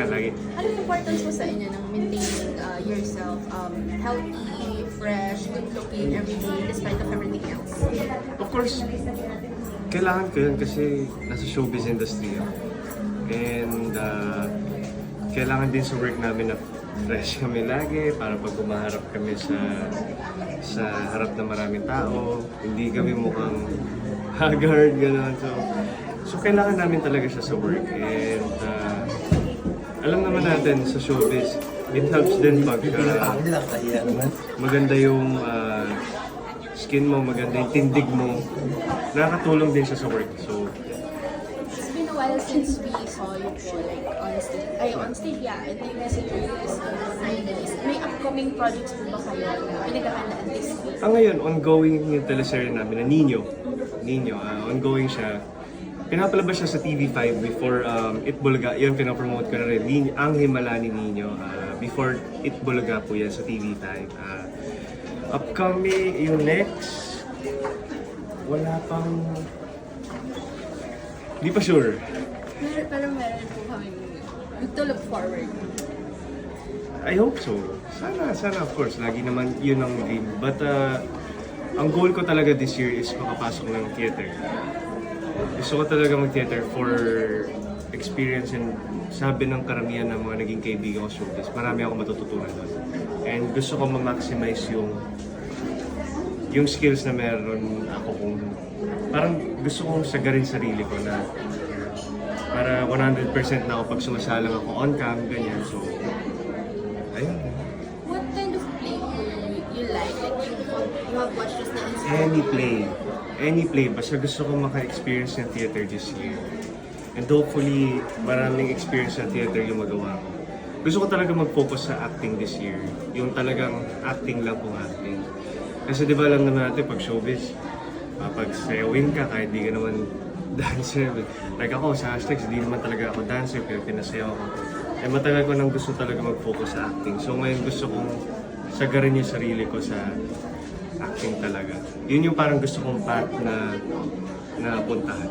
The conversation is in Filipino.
lagi. Ano yung importance mo sa inyo ng maintaining yourself healthy, fresh, good looking every day despite of everything else? Of course, kailangan ko yun kasi nasa showbiz industry ako. And kailangan din sa work namin na fresh kami lagi para pag umaharap kami sa harap ng maraming tao, hindi kami mukhang haggard, gano'n. So kailangan namin talaga siya sa work. And alam naman natin sa showbiz, it helps din pag maganda yung skin mo, maganda yung tindig mo. Nakakatulong din siya sa work. So, It's been a while since we saw you po like on stage, yeah, and you guys may upcoming projects po ba kayo na pinagkakalaan this week? ngayon, ongoing yung teleserye namin na Nino. Ongoing siya. Pinapalabas siya sa TV5 before Itbulaga. Yun, pinapromote ko na rin. Ang Himala ni Nino. Before Itbulaga po yan sa TV5. Upcoming, yung next, wala pang... Hindi pa sure. Pero meron po kami to look forward. I hope so. Sana of course. Lagi naman yun ang dream. But ang goal ko talaga this year is makapasok ng theater. Gusto ko talaga mag-theater for experience and sabi ng karamihan ng mga naging kaibigan ko showbiz, marami akong matututunan doon. And gusto ko ma-maximize yung skills na meron ako kung parang gusto kong sagarin sarili ko na para 100% na ako pag sumasalang ako on cam, ganyan. So, ayun. What kind of play you like? Like you have watched this na Any play. Basta gusto ko maka-experience ng theater this year. And hopefully, maraming experience ng theater yung magawa ko. Gusto ko talaga mag-focus sa acting this year. Yung talagang acting lang kung acting. Kasi di ba alam naman natin pag showbiz, pag sayawin ka kahit di ka naman dancer. Like ako sa hashtags, di naman talaga ako dancer pero pinasayaw ako. Eh matagal ko nang gusto talaga mag-focus sa acting. So ngayon gusto kong sagarin yung sarili ko sa acting talaga. Yun yung parang gusto kong path na puntahan.